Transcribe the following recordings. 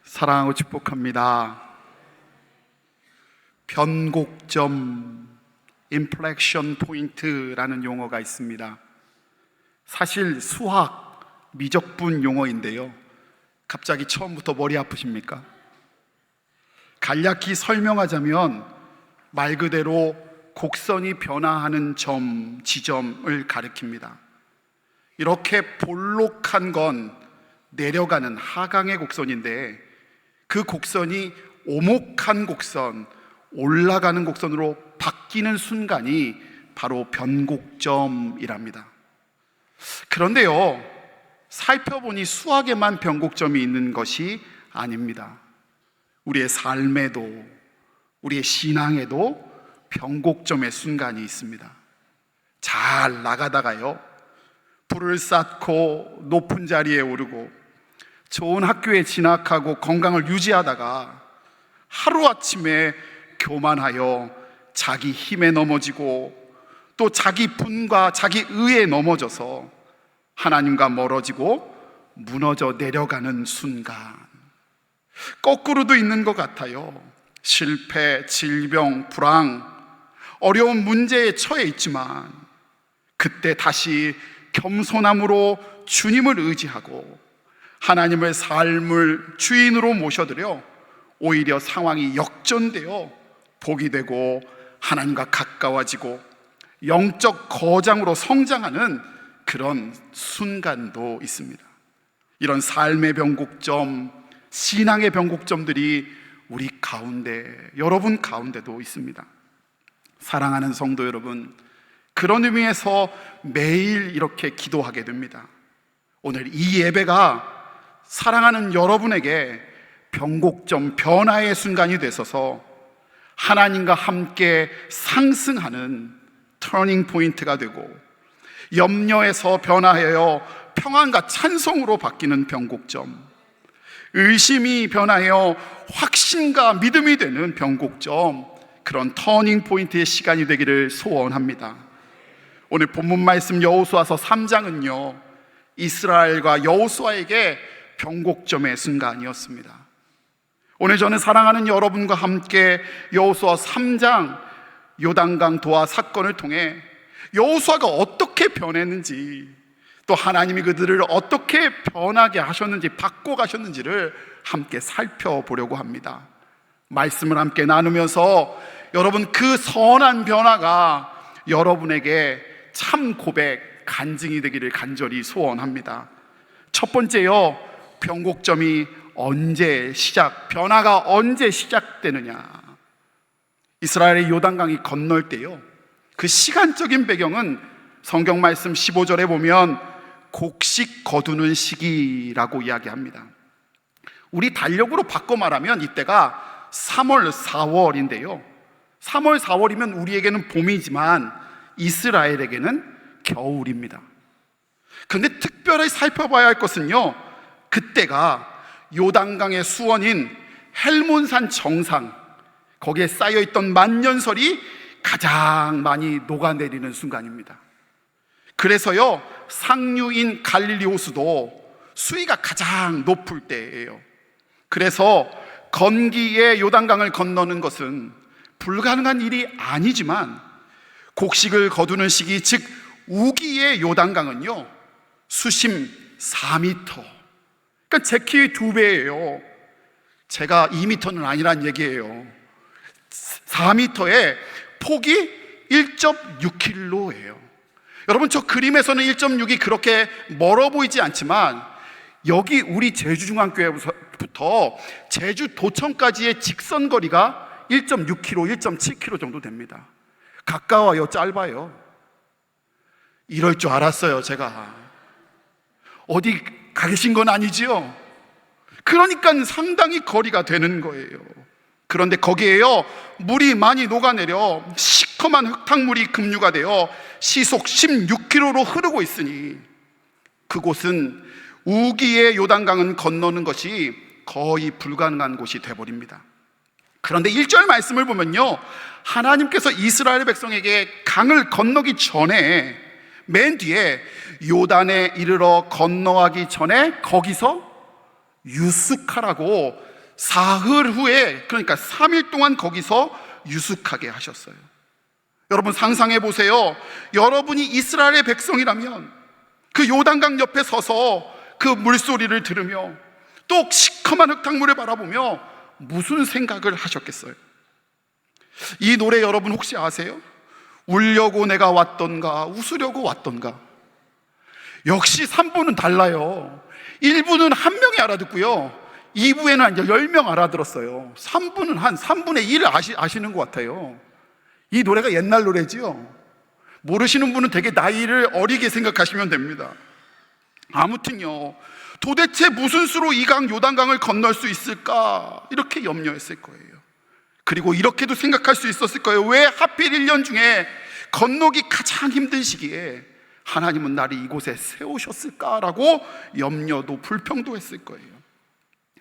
사랑하고 축복합니다. 변곡점, 인플렉션 포인트라는 용어가 있습니다. 사실 수학, 미적분 용어인데요. 갑자기 처음부터 머리 아프십니까? 간략히 설명하자면 말 그대로 곡선이 변화하는 점, 지점을 가리킵니다. 이렇게 볼록한 건 내려가는 하강의 곡선인데 그 곡선이 오목한 곡선, 올라가는 곡선으로 바뀌는 순간이 바로 변곡점이랍니다. 그런데요, 살펴보니 수학에만 변곡점이 있는 것이 아닙니다. 우리의 삶에도, 우리의 신앙에도 변곡점의 순간이 있습니다. 잘 나가다가요, 불을 쌓고 높은 자리에 오르고 좋은 학교에 진학하고 건강을 유지하다가 하루아침에 교만하여 자기 힘에 넘어지고 또 자기 분과 자기 의에 넘어져서 하나님과 멀어지고 무너져 내려가는 순간, 거꾸로도 있는 것 같아요. 실패, 질병, 불황, 어려운 문제에 처해 있지만 그때 다시 겸손함으로 주님을 의지하고 하나님의 삶을 주인으로 모셔드려 오히려 상황이 역전되어 복이 되고 하나님과 가까워지고 영적 거장으로 성장하는 그런 순간도 있습니다. 이런 삶의 변곡점, 신앙의 변곡점들이 우리 가운데, 여러분 가운데도 있습니다. 사랑하는 성도 여러분, 그런 의미에서 매일 이렇게 기도하게 됩니다. 오늘 이 예배가 사랑하는 여러분에게 변곡점, 변화의 순간이 되셔서 하나님과 함께 상승하는 터닝 포인트가 되고 염려에서 변화하여 평안과 찬송으로 바뀌는 변곡점, 의심이 변하여 확신과 믿음이 되는 변곡점, 그런 터닝 포인트의 시간이 되기를 소원합니다. 오늘 본문 말씀 여호수아서 3장은요, 이스라엘과 여호수아에게 변곡점의 순간이었습니다. 오늘 저는 사랑하는 여러분과 함께 여호수아 3장 요단강 도하 사건을 통해 여호수아가 어떻게 변했는지, 또 하나님이 그들을 어떻게 변하게 하셨는지, 바꿔가셨는지를 함께 살펴보려고 합니다. 말씀을 함께 나누면서 여러분, 그 선한 변화가 여러분에게 참 고백, 간증이 되기를 간절히 소원합니다. 첫 번째요, 변곡점이 언제 변화가 언제 시작되느냐. 이스라엘의 요단강이 건널 때요, 그 시간적인 배경은 성경 말씀 15절에 보면 곡식 거두는 시기라고 이야기합니다. 우리 달력으로 바꿔 말하면 이때가 3월, 4월인데요 3월, 4월이면 우리에게는 봄이지만 이스라엘에게는 겨울입니다. 그런데 특별히 살펴봐야 할 것은요, 그때가 요단강의 수원인 헬몬산 정상, 거기에 쌓여있던 만년설이 가장 많이 녹아내리는 순간입니다. 그래서요, 상류인 갈릴리 호수도 수위가 가장 높을 때예요. 그래서 건기에 요단강을 건너는 것은 불가능한 일이 아니지만 곡식을 거두는 시기, 즉 우기의 요단강은요, 수심 4m, 그러니까 제 키의 2배예요. 제가 2m는 아니란 얘기예요. 4m에 폭이 1.6km예요. 여러분, 저 그림에서는 1.6이 그렇게 멀어 보이지 않지만 여기 우리 제주중앙교회부터 제주도청까지의 직선거리가 1.6km, 1.7km 정도 됩니다. 가까워요, 짧아요? 이럴 줄 알았어요, 제가. 어디 가 계신 건 아니지요? 그러니까 상당히 거리가 되는 거예요. 그런데 거기에요, 물이 많이 녹아내려 시커먼 흙탕물이 급류가 되어 시속 16km로 흐르고 있으니 그곳은 우기의 요단강은 건너는 것이 거의 불가능한 곳이 되어버립니다. 그런데 1절 말씀을 보면요, 하나님께서 이스라엘 백성에게 강을 건너기 전에 맨 뒤에 요단에 이르러 건너가기 전에 거기서 유숙하라고 사흘 후에, 그러니까 3일 동안 거기서 유숙하게 하셨어요. 여러분 상상해 보세요. 여러분이 이스라엘의 백성이라면 그 요단강 옆에 서서 그 물소리를 들으며 또 시커먼 흙탕물을 바라보며 무슨 생각을 하셨겠어요? 이 노래 여러분 혹시 아세요? 울려고 내가 왔던가 웃으려고 왔던가. 역시 3부는 달라요. 1부는 한 명이 알아듣고요, 2부에는 10명 알아들었어요. 3부는 한 3분의 1을 아시는 것 같아요. 이 노래가 옛날 노래지요. 모르시는 분은 되게 나이를 어리게 생각하시면 됩니다. 아무튼요, 도대체 무슨 수로 이 강 요단강을 건널 수 있을까 이렇게 염려했을 거예요. 그리고 이렇게도 생각할 수 있었을 거예요. 왜 하필 1년 중에 건너기 가장 힘든 시기에 하나님은 나를 이곳에 세우셨을까라고 염려도 불평도 했을 거예요.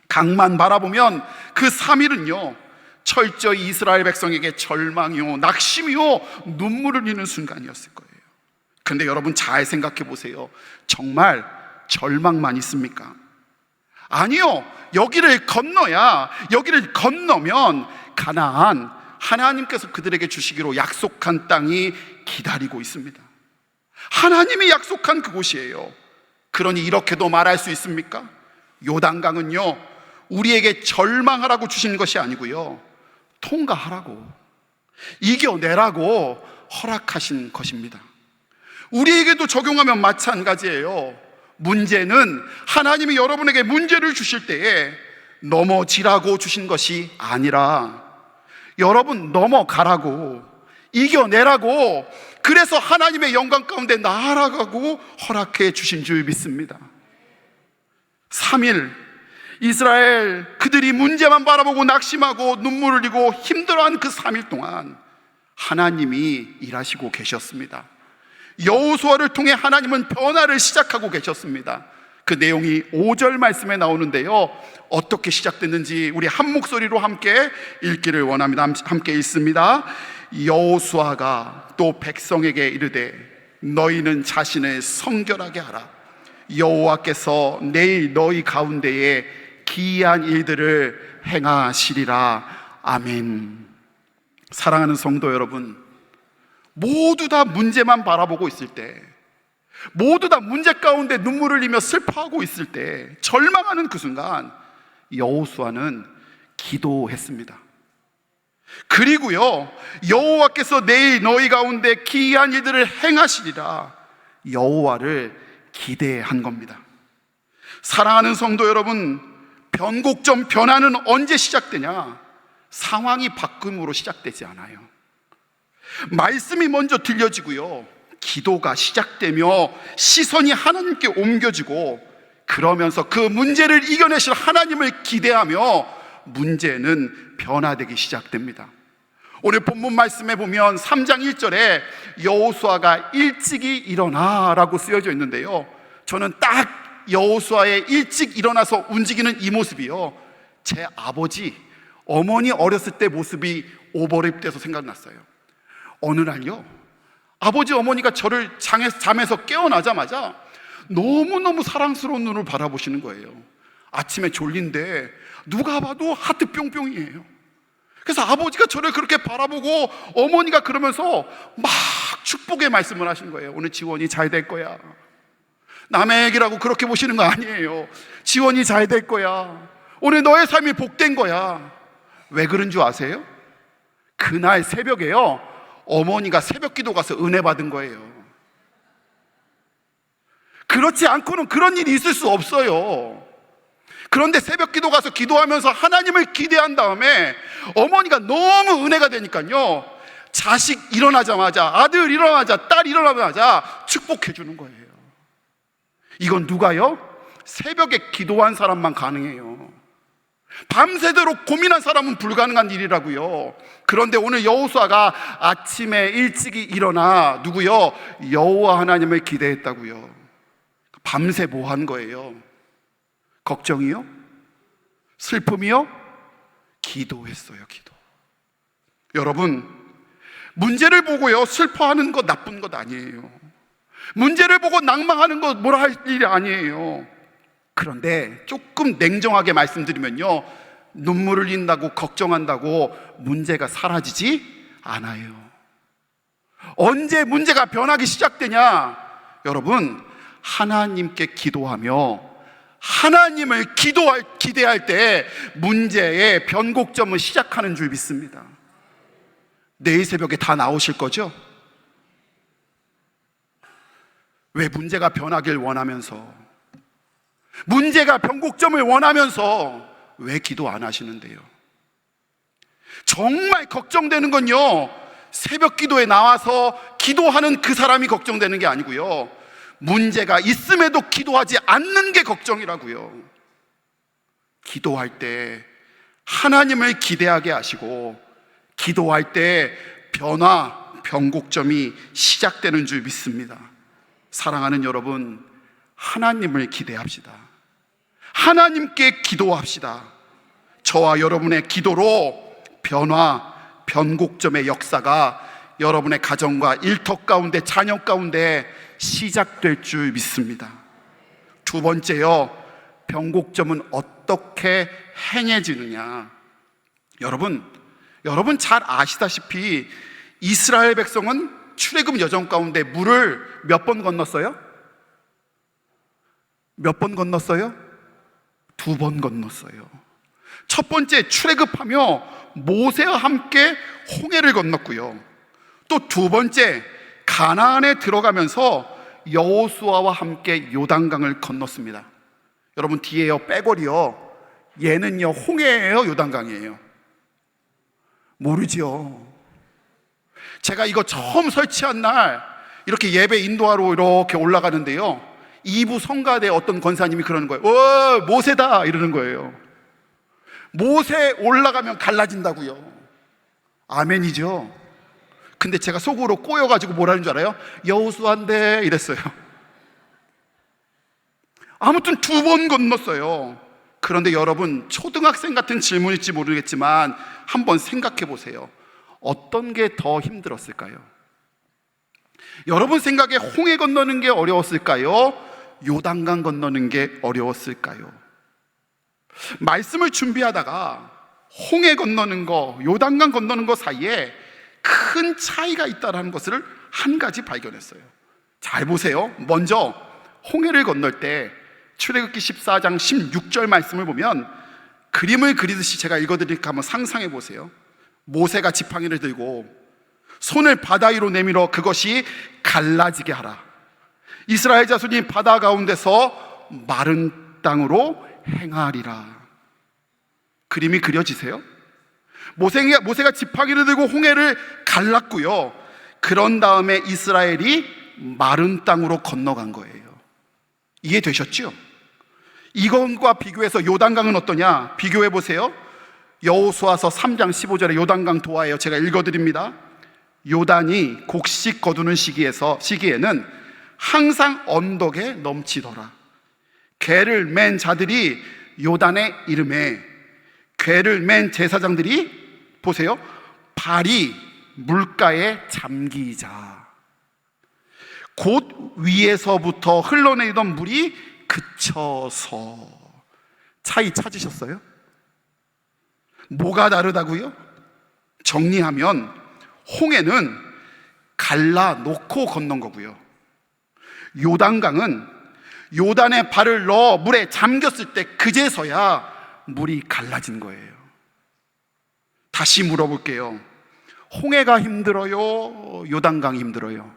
강만 바라보면 그 3일은요 철저히 이스라엘 백성에게 절망이요 낙심이요 눈물을 흘리는 순간이었을 거예요. 근데 여러분 잘 생각해 보세요. 정말 절망만 있습니까? 아니요. 여기를 건너면 가나안, 하나님께서 그들에게 주시기로 약속한 땅이 기다리고 있습니다. 하나님이 약속한 그곳이에요. 그러니 이렇게도 말할 수 있습니까? 요단강은요 우리에게 절망하라고 주신 것이 아니고요, 통과하라고, 이겨내라고 허락하신 것입니다. 우리에게도 적용하면 마찬가지예요. 문제는 하나님이 여러분에게 문제를 주실 때에 넘어지라고 주신 것이 아니라 여러분 넘어가라고, 이겨내라고, 그래서 하나님의 영광 가운데 나아가고 허락해 주신 줄 믿습니다. 3일 이스라엘 그들이 문제만 바라보고 낙심하고 눈물을 흘리고 힘들어한 그 3일 동안 하나님이 일하시고 계셨습니다. 여호수아를 통해 하나님은 변화를 시작하고 계셨습니다. 그 내용이 5절 말씀에 나오는데요, 어떻게 시작됐는지 우리 한 목소리로 함께 읽기를 원합니다. 함께 읽습니다. 여호수아가 또 백성에게 이르되 너희는 자신을 성결하게 하라. 여호와께서 내일 너희 가운데에 기이한 일들을 행하시리라. 아멘. 사랑하는 성도 여러분, 모두 다 문제만 바라보고 있을 때, 모두 다 문제 가운데 눈물을 흘리며 슬퍼하고 있을 때, 절망하는 그 순간 여호수아는 기도했습니다. 그리고요, 여호와께서 내일 너희 가운데 기이한 일들을 행하시리라, 여호와를 기대한 겁니다. 사랑하는 성도 여러분, 변곡점 변화는 언제 시작되냐? 상황이 바꿈으로 시작되지 않아요. 말씀이 먼저 들려지고요, 기도가 시작되며 시선이 하나님께 옮겨지고, 그러면서 그 문제를 이겨내실 하나님을 기대하며 문제는 변화되기 시작됩니다. 오늘 본문 말씀에 보면 3장 1절에 여호수아가 일찍이 일어나라고 쓰여져 있는데요, 저는 딱 여호수아의 일찍 일어나서 움직이는 이 모습이요, 제 아버지, 어머니 어렸을 때 모습이 오버랩돼서 생각났어요. 어느 날요, 아버지 어머니가 저를 잠에서 깨어나자마자 너무너무 사랑스러운 눈을 바라보시는 거예요. 아침에 졸린데 누가 봐도 하트 뿅뿅이에요. 그래서 아버지가 저를 그렇게 바라보고 어머니가 그러면서 막 축복의 말씀을 하신 거예요. 오늘 지원이 잘 될 거야. 남의 얘기라고 그렇게 보시는 거 아니에요. 지원이 잘 될 거야. 오늘 너의 삶이 복된 거야. 왜 그런 줄 아세요? 그날 새벽에요, 어머니가 새벽 기도 가서 은혜 받은 거예요. 그렇지 않고는 그런 일이 있을 수 없어요. 그런데 새벽 기도 가서 기도하면서 하나님을 기대한 다음에 어머니가 너무 은혜가 되니까요, 자식 일어나자마자, 아들 일어나자, 딸 일어나자마자 축복해 주는 거예요. 이건 누가요? 새벽에 기도한 사람만 가능해요. 밤새도록 고민한 사람은 불가능한 일이라고요. 그런데 오늘 여호수아가 아침에 일찍이 일어나 누구요? 여호와 하나님을 기대했다고요. 밤새 뭐 한 거예요? 걱정이요? 슬픔이요? 기도했어요. 기도. 여러분, 문제를 보고요 슬퍼하는 것 나쁜 것 아니에요. 문제를 보고 낭망하는 것 뭐라 할 일이 아니에요. 그런데 조금 냉정하게 말씀드리면요, 눈물을 흘린다고 걱정한다고 문제가 사라지지 않아요. 언제 문제가 변하기 시작되냐? 여러분, 하나님께 기도하며 하나님을 기대할 때 문제의 변곡점을 시작하는 줄 믿습니다. 내일 새벽에 다 나오실 거죠? 왜 문제가 변하길 원하면서, 문제가 변곡점을 원하면서 왜 기도 안 하시는데요? 정말 걱정되는 건요, 새벽 기도에 나와서 기도하는 그 사람이 걱정되는 게 아니고요, 문제가 있음에도 기도하지 않는 게 걱정이라고요. 기도할 때 하나님을 기대하게 하시고, 기도할 때 변곡점이 시작되는 줄 믿습니다. 사랑하는 여러분, 하나님을 기대합시다. 하나님께 기도합시다. 저와 여러분의 기도로 변곡점의 역사가 여러분의 가정과 일터 가운데, 자녀 가운데 시작될 줄 믿습니다. 두 번째요, 변곡점은 어떻게 행해지느냐? 여러분 잘 아시다시피 이스라엘 백성은 출애굽 여정 가운데 물을 몇 번 건넜어요? 몇 번 건넜어요? 2번 건넜어요. 첫 번째 출애굽하며 모세와 함께 홍해를 건넜고요, 또 두 번째 가나안에 들어가면서 여호수아와 함께 요단강을 건넜습니다. 여러분, 뒤에요 빼골이요, 얘는요 홍해예요, 요단강이에요? 모르죠. 제가 이거 처음 설치한 날 이렇게 예배 인도하러 이렇게 올라가는데요, 2부 성가대 어떤 권사님이 그러는 거예요. 모세다 이러는 거예요. 모세 올라가면 갈라진다고요. 아멘이죠. 근데 제가 속으로 꼬여가지고 뭐라는 줄 알아요? 여호수아인데 이랬어요. 아무튼 2번 건넜어요. 그런데 여러분, 초등학생 같은 질문일지 모르겠지만 한번 생각해 보세요. 어떤 게 더 힘들었을까요? 여러분 생각에 홍해 건너는 게 어려웠을까요? 요단강 건너는 게 어려웠을까요? 말씀을 준비하다가 홍해 건너는 거, 요단강 건너는 거 사이에 큰 차이가 있다는 것을 한 가지 발견했어요. 잘 보세요. 먼저 홍해를 건널 때 출애굽기 14장 16절 말씀을 보면, 그림을 그리듯이 제가 읽어드리니까 한번 상상해 보세요. 모세가 지팡이를 들고 손을 바다 위로 내밀어 그것이 갈라지게 하라. 이스라엘 자손이 바다 가운데서 마른 땅으로 행하리라. 그림이 그려지세요? 모세가 지팡이를 들고 홍해를 갈랐고요, 그런 다음에 이스라엘이 마른 땅으로 건너간 거예요. 이해되셨죠? 이것과 비교해서 요단강은 어떠냐? 비교해 보세요. 여호수아서 3장 15절에 요단강 도하예요. 제가 읽어드립니다. 요단이 곡식 거두는 시기에는 항상 언덕에 넘치더라. 궤를 맨 자들이 요단에 이르매, 궤를 맨 제사장들이 보세요, 발이 물가에 잠기자 곧 위에서부터 흘러내리던 물이 그쳐서. 차이 찾으셨어요? 뭐가 다르다고요? 정리하면 홍해는 갈라놓고 건넌 거고요, 요단강은 요단에 발을 넣어 물에 잠겼을 때 그제서야 물이 갈라진 거예요. 다시 물어볼게요. 홍해가 힘들어요? 요단강이 힘들어요?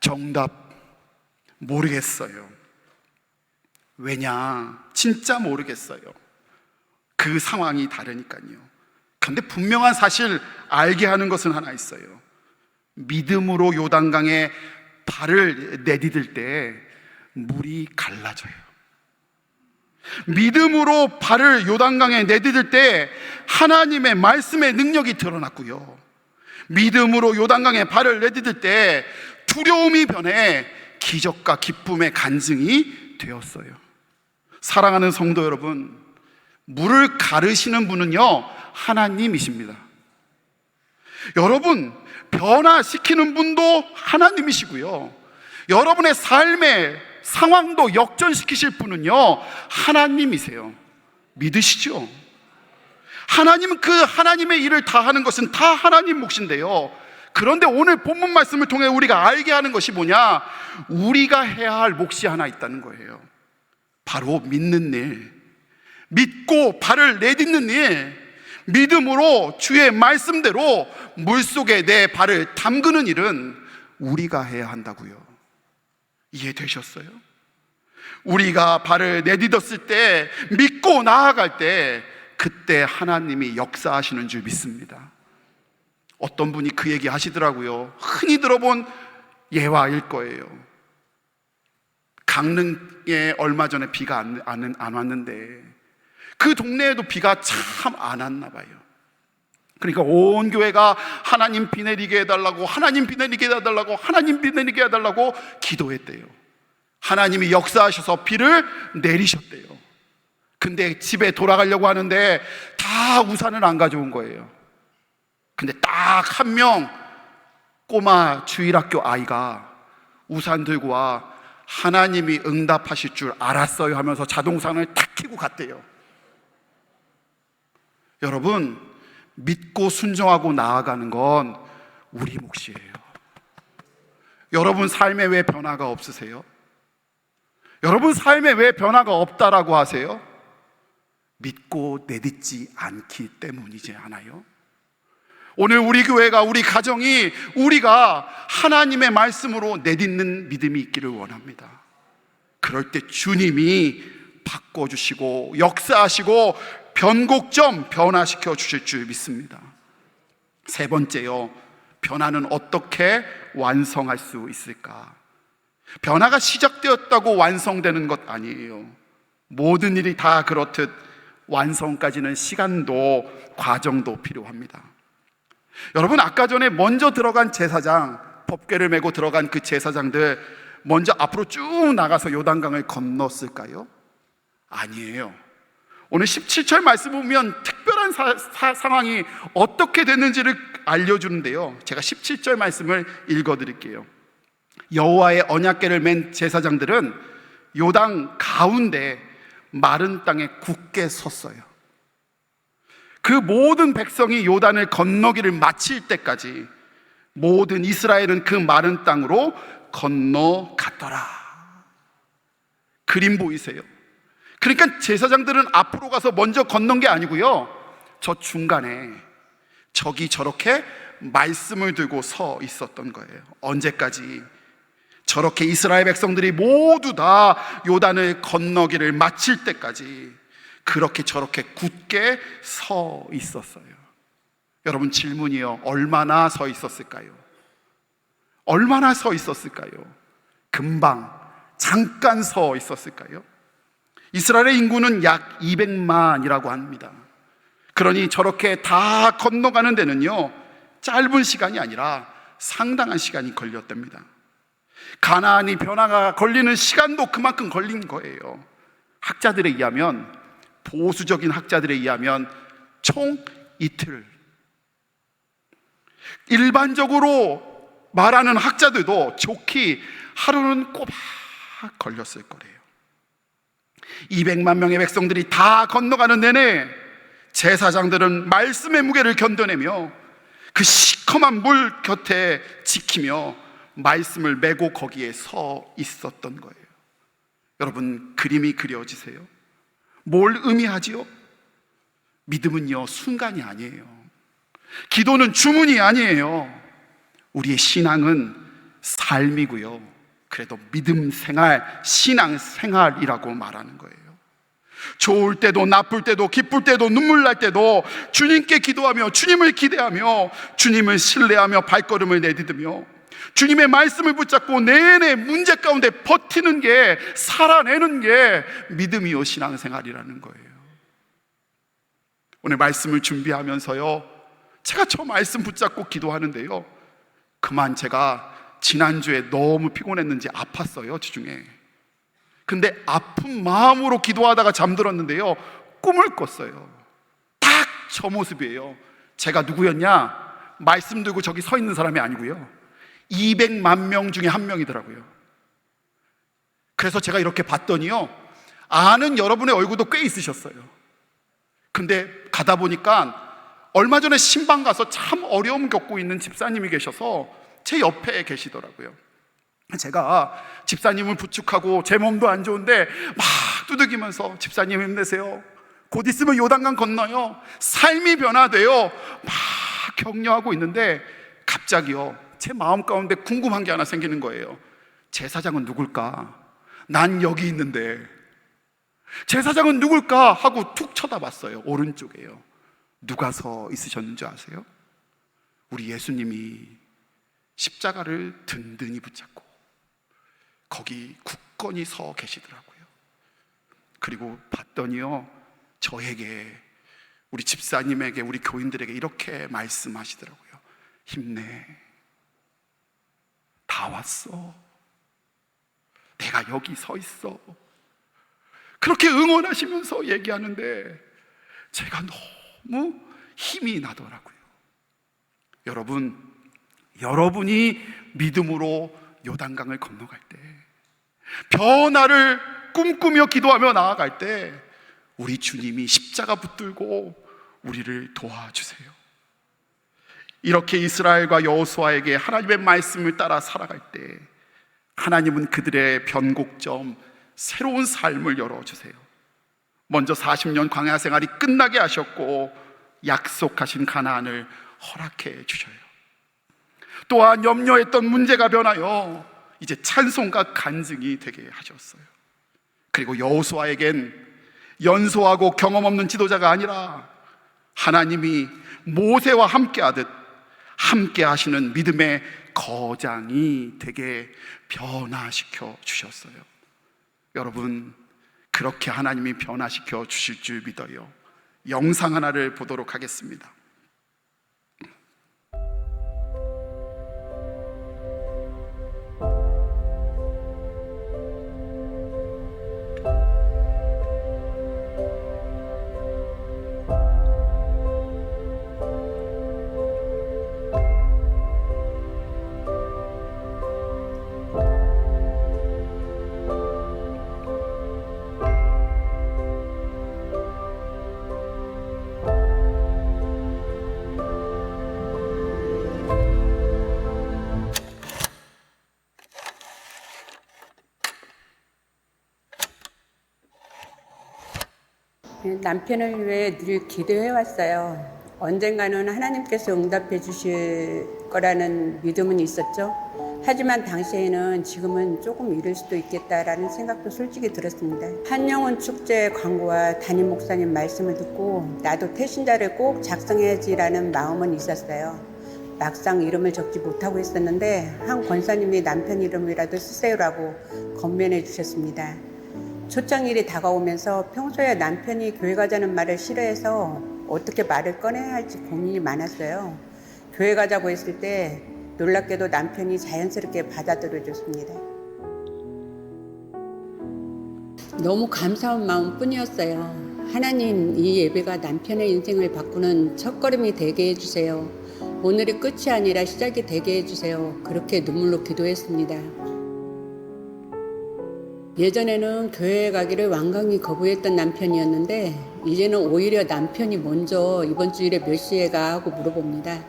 정답 모르겠어요. 왜냐? 진짜 모르겠어요. 그 상황이 다르니까요. 근데 분명한 사실 알게 하는 것은 하나 있어요. 믿음으로 요단강에 발을 내디딜 때 물이 갈라져요. 믿음으로 발을 요단강에 내디딜 때 하나님의 말씀의 능력이 드러났고요, 믿음으로 요단강에 발을 내디딜 때 두려움이 변해 기적과 기쁨의 간증이 되었어요. 사랑하는 성도 여러분, 물을 가르시는 분은요 하나님이십니다. 여러분, 변화시키는 분도 하나님이시고요, 여러분의 삶의 상황도 역전시키실 분은요 하나님이세요. 믿으시죠? 하나님은 그 하나님의 일을 다 하는 것은 다 하나님 몫인데요. 그런데 오늘 본문 말씀을 통해 우리가 알게 하는 것이 뭐냐? 우리가 해야 할 몫이 하나 있다는 거예요. 바로 믿는 일, 믿고 발을 내딛는 일, 믿음으로 주의 말씀대로 물속에 내 발을 담그는 일은 우리가 해야 한다고요. 이해되셨어요? 우리가 발을 내딛었을 때, 믿고 나아갈 때, 그때 하나님이 역사하시는 줄 믿습니다. 어떤 분이 그 얘기 하시더라고요. 흔히 들어본 예화일 거예요. 강릉에 얼마 전에 비가 안 왔는데 그 동네에도 비가 참 안 왔나 봐요. 그러니까 온 교회가 하나님 비 내리게 해달라고, 하나님 비 내리게 해달라고, 하나님 비 내리게 해달라고 기도했대요. 하나님이 역사하셔서 비를 내리셨대요. 근데 집에 돌아가려고 하는데 다 우산을 안 가져온 거예요. 근데 딱 한 명 꼬마 주일학교 아이가 우산 들고 와, 하나님이 응답하실 줄 알았어요 하면서 자동산을 탁 켜고 갔대요. 여러분, 믿고 순종하고 나아가는 건 우리 몫이에요. 여러분 삶에 왜 변화가 없으세요? 여러분 삶에 왜 변화가 없다라고 하세요? 믿고 내딛지 않기 때문이지 않아요? 오늘 우리 교회가, 우리 가정이, 우리가 하나님의 말씀으로 내딛는 믿음이 있기를 원합니다. 그럴 때 주님이 바꿔주시고 역사하시고 변곡점 변화시켜 주실 줄 믿습니다. 세 번째요, 변화는 어떻게 완성할 수 있을까? 변화가 시작되었다고 완성되는 것 아니에요. 모든 일이 다 그렇듯 완성까지는 시간도 과정도 필요합니다. 여러분, 아까 전에 먼저 들어간 제사장, 법궤를 메고 들어간 그 제사장들 먼저 앞으로 쭉 나가서 요단강을 건넜을까요? 아니에요. 오늘 17절 말씀 보면 특별한 상황이 어떻게 됐는지를 알려주는데요. 제가 17절 말씀을 읽어드릴게요. 여호와의 언약궤를 맨 제사장들은 요단 가운데 마른 땅에 굳게 섰어요. 그 모든 백성이 요단을 건너기를 마칠 때까지 모든 이스라엘은 그 마른 땅으로 건너갔더라. 그림 보이세요? 그러니까 제사장들은 앞으로 가서 먼저 건넌 게 아니고요, 저 중간에 저기 저렇게 말씀을 들고 서 있었던 거예요. 언제까지? 저렇게 이스라엘 백성들이 모두 다 요단을 건너기를 마칠 때까지 그렇게 저렇게 굳게 서 있었어요. 여러분, 질문이요, 얼마나 서 있었을까요? 얼마나 서 있었을까요? 금방, 잠깐 서 있었을까요? 이스라엘의 인구는 약 200만이라고 합니다. 그러니 저렇게 다 건너가는 데는요, 짧은 시간이 아니라 상당한 시간이 걸렸답니다. 가나안이 변화가 걸리는 시간도 그만큼 걸린 거예요. 학자들에 의하면, 보수적인 학자들에 의하면 총 이틀, 일반적으로 말하는 학자들도 좋게 하루는 꼬박 걸렸을 거래요. 200만 명의 백성들이 다 건너가는 내내 제사장들은 말씀의 무게를 견뎌내며 그 시커먼 물 곁에 지키며 말씀을 메고 거기에 서 있었던 거예요. 여러분, 그림이 그려지세요? 뭘 의미하지요? 믿음은요, 순간이 아니에요. 기도는 주문이 아니에요. 우리의 신앙은 삶이고요, 그래도 믿음 생활, 신앙 생활이라고 말하는 거예요. 좋을 때도 나쁠 때도 기쁠 때도 눈물 날 때도 주님께 기도하며 주님을 기대하며 주님을 신뢰하며 발걸음을 내딛으며 주님의 말씀을 붙잡고 내내 문제 가운데 버티는 게, 살아내는 게 믿음이요 신앙생활이라는 거예요. 오늘 말씀을 준비하면서요, 제가 저 말씀 붙잡고 기도하는데요, 그만 제가 지난주에 너무 피곤했는지 아팠어요, 주중에. 근데 아픈 마음으로 기도하다가 잠들었는데요, 꿈을 꿨어요. 딱 저 모습이에요. 제가 누구였냐? 말씀 들고 저기 서 있는 사람이 아니고요, 200만 명 중에 한 명이더라고요. 그래서 제가 이렇게 봤더니요, 아는 여러분의 얼굴도 꽤 있으셨어요. 근데 가다 보니까 얼마 전에 신방 가서 참 어려움 겪고 있는 집사님이 계셔서 제 옆에 계시더라고요. 제가 집사님을 부축하고 제 몸도 안 좋은데 막 두들기면서 집사님 힘내세요, 곧 있으면 요단강 건너요, 삶이 변화돼요, 막 격려하고 있는데 갑자기요, 제 마음 가운데 궁금한 게 하나 생기는 거예요. 제사장은 누굴까? 난 여기 있는데 제사장은 누굴까? 하고 툭 쳐다봤어요. 오른쪽에요. 누가 서 있으셨는 줄 아세요? 우리 예수님이 십자가를 든든히 붙잡고 거기 굳건히 서 계시더라고요. 그리고 봤더니요, 저에게, 우리 집사님에게, 우리 교인들에게 이렇게 말씀하시더라고요. 힘내, 다 왔어, 내가 여기 서 있어. 그렇게 응원하시면서 얘기하는데 제가 너무 힘이 나더라고요. 여러분, 여러분이 믿음으로 요단강을 건너갈 때, 변화를 꿈꾸며 기도하며 나아갈 때 우리 주님이 십자가 붙들고 우리를 도와주세요. 이렇게 이스라엘과 여호수아에게 하나님의 말씀을 따라 살아갈 때 하나님은 그들의 변곡점, 새로운 삶을 열어주세요. 먼저 40년 광야 생활이 끝나게 하셨고 약속하신 가나안을 허락해 주셔요. 또한 염려했던 문제가 변하여 이제 찬송과 간증이 되게 하셨어요. 그리고 여호수아에겐 연소하고 경험 없는 지도자가 아니라 하나님이 모세와 함께하듯 함께 하시는 믿음의 거장이 되게 변화시켜 주셨어요. 여러분, 그렇게 하나님이 변화시켜 주실 줄 믿어요. 영상 하나를 보도록 하겠습니다. 남편을 위해 늘 기도해 왔어요. 언젠가는 하나님께서 응답해 주실 거라는 믿음은 있었죠. 하지만 당시에는 지금은 조금 이를 수도 있겠다라는 생각도 솔직히 들었습니다. 한영훈 축제 광고와 담임 목사님 말씀을 듣고 나도 태신자를 꼭 작성해야지라는 마음은 있었어요. 막상 이름을 적지 못하고 있었는데 한 권사님이 남편 이름이라도 쓰세요라고 건면해 주셨습니다. 초청일이 다가오면서 평소에 남편이 교회 가자는 말을 싫어해서 어떻게 말을 꺼내야 할지 고민이 많았어요. 교회 가자고 했을 때 놀랍게도 남편이 자연스럽게 받아들여줬습니다. 너무 감사한 마음뿐이었어요. 하나님, 이 예배가 남편의 인생을 바꾸는 첫걸음이 되게 해주세요. 오늘이 끝이 아니라 시작이 되게 해주세요. 그렇게 눈물로 기도했습니다. 예전에는 교회에 가기를 완강히 거부했던 남편이었는데 이제는 오히려 남편이 먼저 이번 주일에 몇 시에 가 하고 물어봅니다.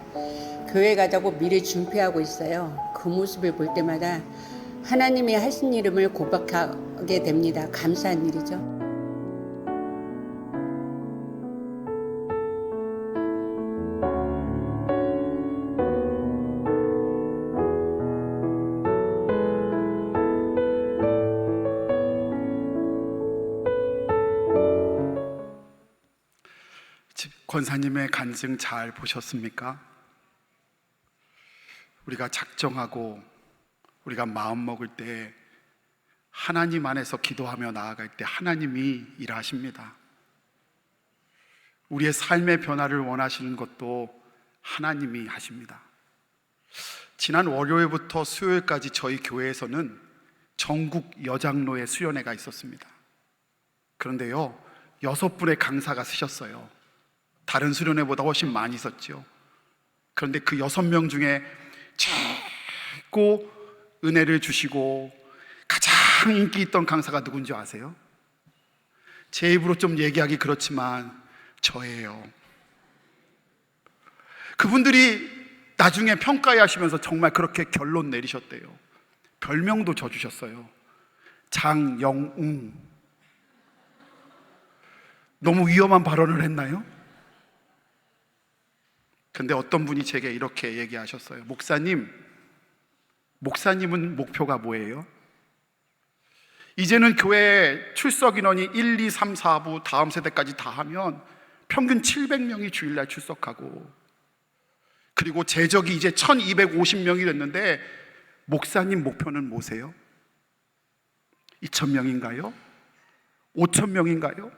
교회 가자고 미리 준비하고 있어요. 그 모습을 볼 때마다 하나님이 하신 이름을 고백하게 됩니다. 감사한 일이죠. 권사님의 간증 잘 보셨습니까? 우리가 작정하고 우리가 마음 먹을 때 하나님 안에서 기도하며 나아갈 때 하나님이 일하십니다. 우리의 삶의 변화를 원하시는 것도 하나님이 하십니다. 지난 월요일부터 수요일까지 저희 교회에서는 전국 여장로의 수련회가 있었습니다. 그런데요, 6분의 강사가 쓰셨어요. 다른 수련회보다 훨씬 많이 있었죠. 그런데 그 6명 중에 최고 은혜를 주시고 가장 인기 있던 강사가 누군지 아세요? 제 입으로 좀 얘기하기 그렇지만 저예요. 그분들이 나중에 평가회 하시면서 정말 그렇게 결론 내리셨대요. 별명도 줘주셨어요. 장영웅. 너무 위험한 발언을 했나요? 근데 어떤 분이 제게 이렇게 얘기하셨어요. 목사님은 목표가 뭐예요? 이제는 교회 출석 인원이 1, 2, 3, 4부 다음 세대까지 다 하면 평균 700명이 주일날 출석하고, 그리고 재적이 이제 1250명이 됐는데 목사님 목표는 뭐세요? 2000명인가요? 5000명인가요?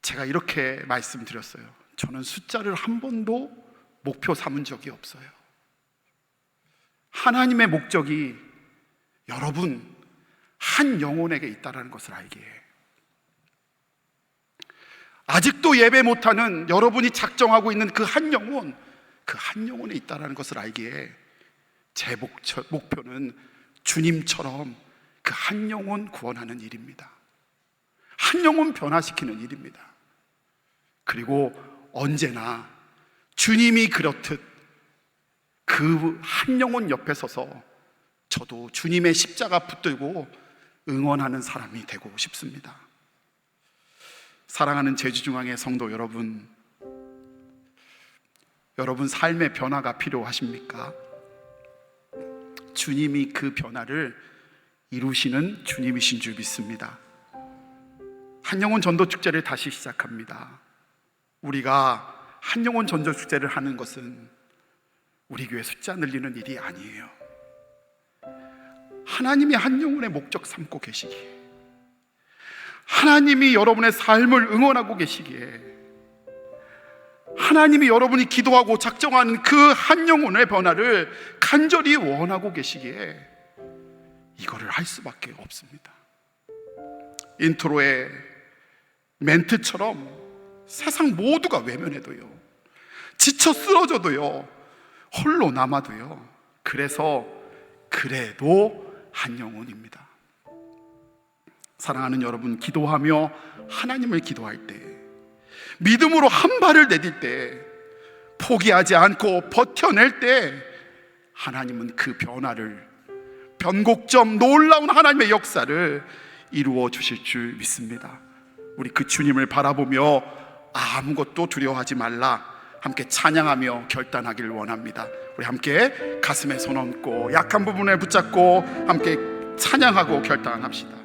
제가 이렇게 말씀드렸어요. 저는 숫자를 한 번도 목표 삼은 적이 없어요. 하나님의 목적이 여러분 한 영혼에게 있다는 것을 알기에, 아직도 예배 못하는 여러분이 작정하고 있는 그 한 영혼에 있다는 것을 알기에, 제 목표는 주님처럼 그 한 영혼 구원하는 일입니다. 한 영혼 변화시키는 일입니다. 그리고 언제나 주님이 그렇듯 그 한 영혼 옆에 서서 저도 주님의 십자가 붙들고 응원하는 사람이 되고 싶습니다. 사랑하는 제주중앙의 성도 여러분, 여러분 삶의 변화가 필요하십니까? 주님이 그 변화를 이루시는 주님이신 줄 믿습니다. 한영혼 전도 축제를 다시 시작합니다. 우리가 한영혼 전도 축제를 하는 것은 우리 교회 숫자 늘리는 일이 아니에요. 하나님이 한 영혼의 목적 삼고 계시기에, 하나님이 여러분의 삶을 응원하고 계시기에, 하나님이 여러분이 기도하고 작정하는 그 한 영혼의 변화를 간절히 원하고 계시기에 이거를 할 수밖에 없습니다. 인트로의 멘트처럼 세상 모두가 외면해도요, 지쳐 쓰러져도요, 홀로 남아도요, 그래도 한 영혼입니다. 사랑하는 여러분, 기도하며 하나님을 기도할 때, 믿음으로 한 발을 내딜 때, 포기하지 않고 버텨낼 때, 하나님은 그 변화를, 변곡점, 놀라운 하나님의 역사를 이루어 주실 줄 믿습니다. 우리 그 주님을 바라보며 아무것도 두려워하지 말라, 함께 찬양하며 결단하기를 원합니다. 우리 함께 가슴에 손 얹고 약한 부분에 붙잡고 함께 찬양하고 결단합시다.